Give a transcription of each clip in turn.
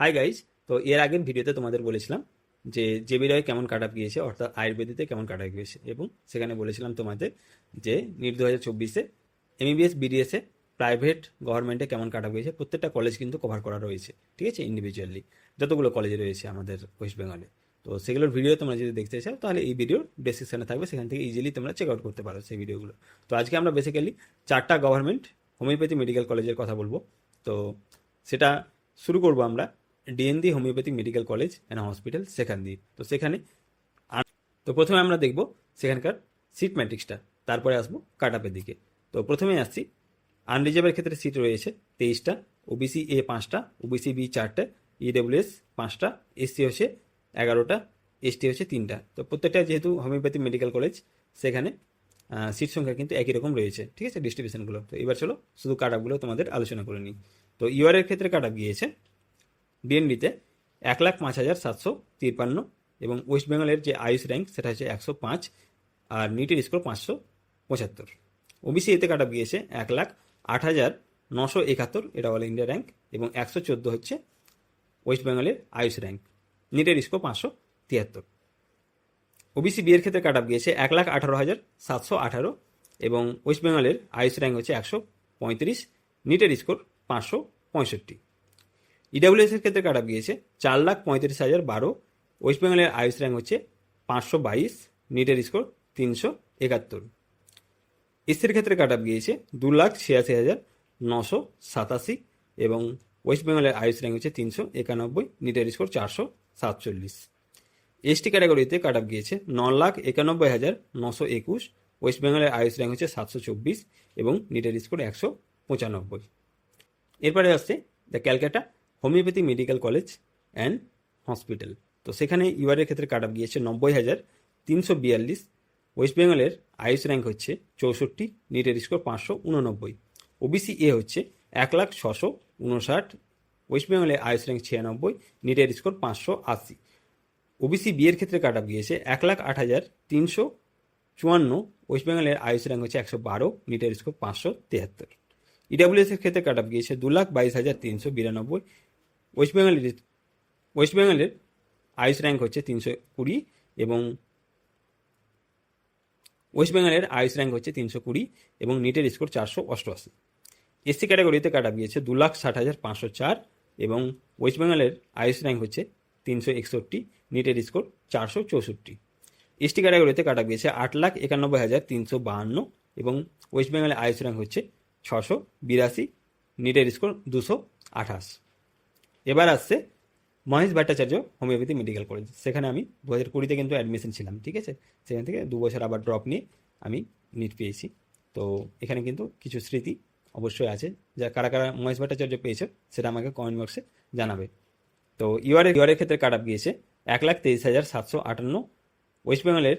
Hi guys. তো এর আগের ভিডিওতে তোমাদের বলেছিলাম যে জেবিরয় কেমন কাট আপ গিয়েছে, অর্থাৎ আয়ুর্বেদিতে কেমন কাট আপ গিয়েছে, এবং সেখানে বলেছিলাম তোমাদের যে নিট 2024-এ এমবিবিএস বিডিএসে প্রাইভেট গভর্নমেন্টে কেমন কাট আপ গিয়েছে। প্রত্যেকটা কলেজ কিন্তু কভার করা রয়েছে, ঠিক আছে, ইন্ডিভিজুয়ালি যতগুলো কলেজে রয়েছে আমাদের ওয়েস্ট বেঙ্গলে। তো সেগুলোর ভিডিও তোমরা যদি দেখতে চাও তাহলে এই ভিডিও ডেসক্রিপশনে থাকবে, সেখান থেকে ইজিলি তোমরা চেক আউট করতে পারো সেই ভিডিওগুলো। তো আজকে আমরা বেসিক্যালি 4টা গভর্নমেন্ট হোমিওপ্যাথি মেডিকেল কলেজের কথা বলবো। তো সেটা শুরু করবো আমরা DND homeopathic medical college and hospital সেখান দিয়ে। তো সেখানে তো প্রথমে আমরা দেখব সেখানকার সিট ম্যাট্রিক্সটা, তারপরে আসবো কাট আপের দিকে। তো প্রথমে আসছি আনরিজার্ভের ক্ষেত্রে সিট রয়েছে 23টা, ওবিসি এ 5টা, ওবিসি বি 4টে, ইডব্লিউএস 5টা, এসসি হচ্ছে 11টা, এসটি হচ্ছে 3টা। তো প্রত্যেকটা যেহেতু হোমিওপ্যাথি মেডিকেল কলেজ সেখানে সিট সংখ্যা কিন্তু একই রকম রয়েছে, ঠিক আছে, ডিস্ট্রিবিউশনগুলো। তো এবার চলো শুধু কাট আপগুলো তোমাদের আলোচনা করে নিই। তো ইউআর ক্ষেত্রে কাট আপ গিয়েছে ডিএনডিতে 1,05,753, এবং ওয়েস্ট বেঙ্গলের যে আয়ুষ র্যাঙ্ক সেটা হচ্ছে 105, আর নিটের স্কোর 575। ওবিসি এতে কাট আপ গিয়েছে 1,08,971, এটা অল ইন্ডিয়া র্যাঙ্ক, এবং 114 হচ্ছে ওয়েস্ট বেঙ্গলের আয়ুষ র্যাঙ্ক, নিটের স্কোর 573। ওবিসি বি এর ক্ষেত্রে কাট আপ গিয়েছে 1,18,718, এবং ওয়েস্ট বেঙ্গলের আয়ুষ র্যাঙ্ক হচ্ছে 135, নিটের স্কোর 565। ইডাব্লিউএস এর ক্ষেত্রে কাট আপ গিয়েছে 4,35,012, ওয়েস্ট বেঙ্গলের আয়ুষ র্যাঙ্ক হচ্ছে 522, নিটের স্কোর 371। এসসির ক্ষেত্রে কাট আপ গিয়েছে 2,86,987, এবং ওয়েস্ট বেঙ্গলের আয়ুষ র্যাঙ্ক হচ্ছে 391, নিটের স্কোর 447। এসটি ক্যাটাগরিতে কাট আপ গিয়েছে 9,91,921, ওয়েস্ট বেঙ্গলের আয়ুষ র্যাঙ্ক হচ্ছে 724, এবং নিটের স্কোর 195। এরপরে আসছে the Calcutta homeopathy medical college and hospital. তো সেখানে ইউআরের ক্ষেত্রে কাট আপ গিয়েছে 90,342, ওয়েস্ট বেঙ্গলের আয়ুষ র্যাঙ্ক হচ্ছে 64, নিটের স্কোর 589। ওবিসি এ হচ্ছে 1,06,59, ওয়েস্ট বেঙ্গলের আয়ুষ র্যাঙ্ক 96, নিটের স্কোর 580। ওবিসি বি এর ক্ষেত্রে কাট আপ গিয়েছে 1,08,354, ওয়েস্ট বেঙ্গলের আয়ুষ র্যাঙ্ক হচ্ছে 112, নিটের স্কোর 573। ইডাব্লিউএস এর ক্ষেত্রে কাট আপ গিয়েছে 2,22,392, ওয়েস্ট বেঙ্গলের আয়ুষ র্যাঙ্ক হচ্ছে 320, এবং নিটের স্কোর 488। এসসি ক্যাটাগরিতে কাট আপ গিয়েছে 2,60,504, এবং ওয়েস্ট বেঙ্গলের আয়ুষ র্যাঙ্ক হচ্ছে 361, নিটের স্কোর 464। এসটি ক্যাটাগরিতে কাট আপ গিয়েছে 8,91,352, এবং ওয়েস্ট বেঙ্গলের আয়ুষ র্যাঙ্ক হচ্ছে 682, নিটের স্কোর 228। এবার আসছে Mahesh Bhattacharya homeopathy medical college. সেখানে আমি 2020-তে কিন্তু অ্যাডমিশন ছিলাম, ঠিক আছে, সেখান থেকে 2 বছর আবার ড্রপ নিয়ে আমি নিট পেয়েছি। তো এখানে কিন্তু কিছু স্মৃতি অবশ্যই আছে, যা কারা কারা মহেশ ভট্টাচার্য পেয়েছে সেটা আমাকে কমেন্ট বক্সে জানাবে। তো ইউআরের ক্ষেত্রে কাট আপ গিয়েছে 1,23,758, ওয়েস্ট বেঙ্গলের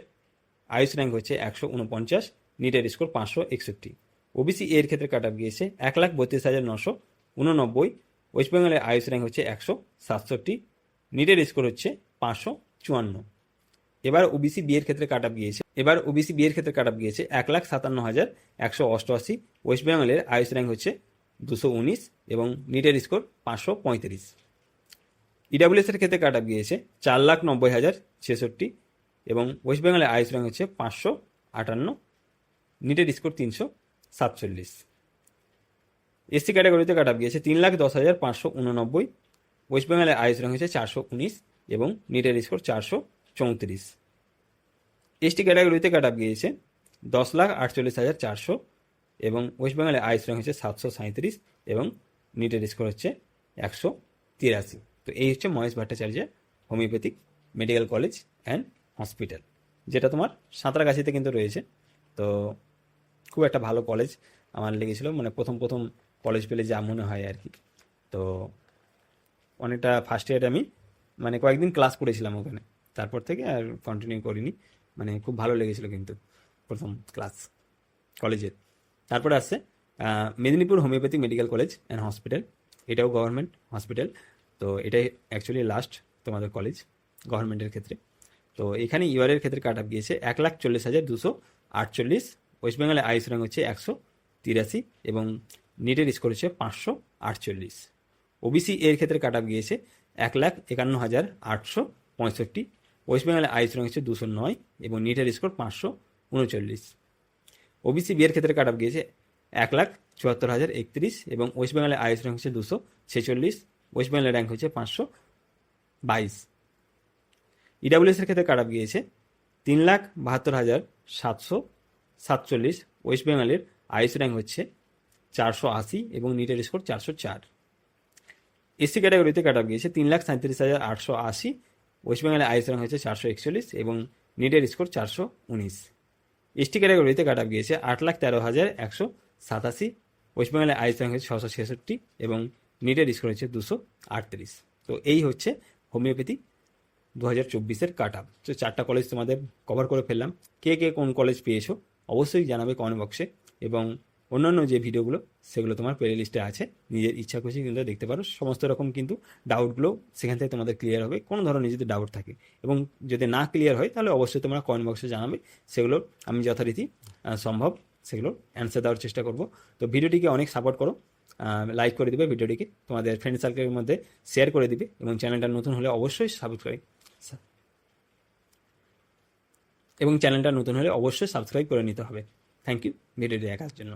আয়ুষ র্যাঙ্ক হচ্ছে 149, নিটের স্কোর 561। ওবিসি এর ক্ষেত্রে কাট আপ গিয়েছে 1,32,989, ওয়েস্ট বেঙ্গলের আয়ুষ র্যাঙ্ক হচ্ছে 167, নিটের স্কোর হচ্ছে 554। এবার ওবিসি বি এর ক্ষেত্রে কাট আপ গিয়েছে 1,57,188, ওয়েস্ট বেঙ্গলের আয়ুষ র্যাঙ্ক হচ্ছে 219, এবং নিটের স্কোর 535। ইডাব্লিউএস এর ক্ষেত্রে কাট আপ গিয়েছে 4,90,066, এবং ওয়েস্ট বেঙ্গলের আয়ুষ র্যাঙ্ক হচ্ছে 558, নিটের স্কোর 347। এসসি ক্যাটাগরিতে কাট আপ গিয়েছে 3,10,589, ওয়েস্ট বেঙ্গলের আয়ুষ র্যাঙ্ক হচ্ছে 419, এবং নিটের স্কোর 434। এসটি ক্যাটাগরিতে কাট আপ গিয়েছে 10,48,400, এবং ওয়েস্ট বেঙ্গলের আয়ুষ র্যাঙ্ক হচ্ছে 737, এবং নিটের স্কোর হচ্ছে 183। তো এই হচ্ছে মহেশ ভট্টাচার্যের homeopathic medical college and hospital, যেটা তোমার সাঁতরাগাছিতে কিন্তু রয়েছে। তো খুব একটা ভালো কলেজ আমার লেগেছিলো, মানে প্রথম কলেজ পেলে যা মনে হয় আর কি। তো অনেকটা ফার্স্ট ইয়ারে আমি মানে কয়েকদিন ক্লাস করেছিলাম ওখানে, তারপর থেকে আর কন্টিনিউ করিনি। মানে খুব ভালো লেগেছিলো কিন্তু প্রথম ক্লাস কলেজের। তারপরে আসছে Medinipur homeopathy medical college and hospital, এটাও গভর্নমেন্ট হসপিটাল। তো এটাই অ্যাকচুয়ালি লাস্ট তোমাদের কলেজ গভর্নমেন্টের ক্ষেত্রে। তো এখানে ইউআরের ক্ষেত্রে কাট আপ গিয়েছে 1,40,248, ওয়েস্ট বেঙ্গলের আয়ুষ র্যাঙ্ক হচ্ছে 183, এবং নিটের স্কোর হচ্ছে 548। ওবিসি এর ক্ষেত্রে কাট আপ গিয়েছে 1,51,865। ওয়েস্ট বেঙ্গলে আইস র্যাঙ্ক হচ্ছে 209 এবং নিটের স্কোর 539। ওবিসি বিয়ের ক্ষেত্রে কাট অফ গিয়েছে 1,74,031 এবং ওয়েস্ট বেঙ্গলে আইস র্যাঙ্ক হচ্ছে 246। ওয়েস্ট বেঙ্গলের র্যাঙ্ক হচ্ছে 522। ইডাব্লিউএস এর ক্ষেত্রে কাট অফ গিয়েছে 3,72,747। ওয়েস্ট বেঙ্গলের আইস র্যাঙ্ক হচ্ছে 480 এবং নিটের স্কোর 404। এসসি ক্যাটাগরিতে কাট অফ গিয়েছে 3,37,880। ওয়েস্ট বেঙ্গলে আইস র্যাঙ্ক হচ্ছে 441 এবং নিটের স্কোর 419। এসটি ক্যাটাগরিতে কাট অফ গিয়েছে 8,13,187। ওয়েস্ট বেঙ্গলে আইস র্যাঙ্ক হচ্ছে 666 এবং নিটের স্কোর হচ্ছে 238। তো এই হচ্ছে হোমিওপ্যাথি 2024-এর কাট আপ। তো 4টা কলেজ তোমাদের কভার করে ফেললাম। কে কে কোন কলেজ পেয়েছো অবশ্যই জানাবে কমেন্ট বক্সে, এবং অন্যান্য যে ভিডিওগুলো সেগুলো তোমার প্লে লিস্টে আছে, নিজের ইচ্ছা খুশি কিন্তু দেখতে পারো। সমস্ত রকম কিন্তু ডাউটগুলো সেখান থেকে তোমাদের ক্লিয়ার হবে, কোনো ধরনের যদি ডাউট থাকে, এবং যদি না ক্লিয়ার হয় তাহলে অবশ্যই তোমরা কমেন্ট বক্সে জানাবে, সেগুলো আমি যথারীতি সম্ভব সেগুলো অ্যান্সার দেওয়ার চেষ্টা করব। তো ভিডিওটিকে অনেক সাপোর্ট করো, লাইক করে দিবে ভিডিওটিকে, তোমাদের ফ্রেন্ড সার্কেলের মধ্যে শেয়ার করে দিবে, এবং চ্যানেলটা নতুন হলে অবশ্যই সাবস্ক্রাইব করে নিতে হবে। থ্যাংক ইউ ভিডিওটি দেখার জন্য।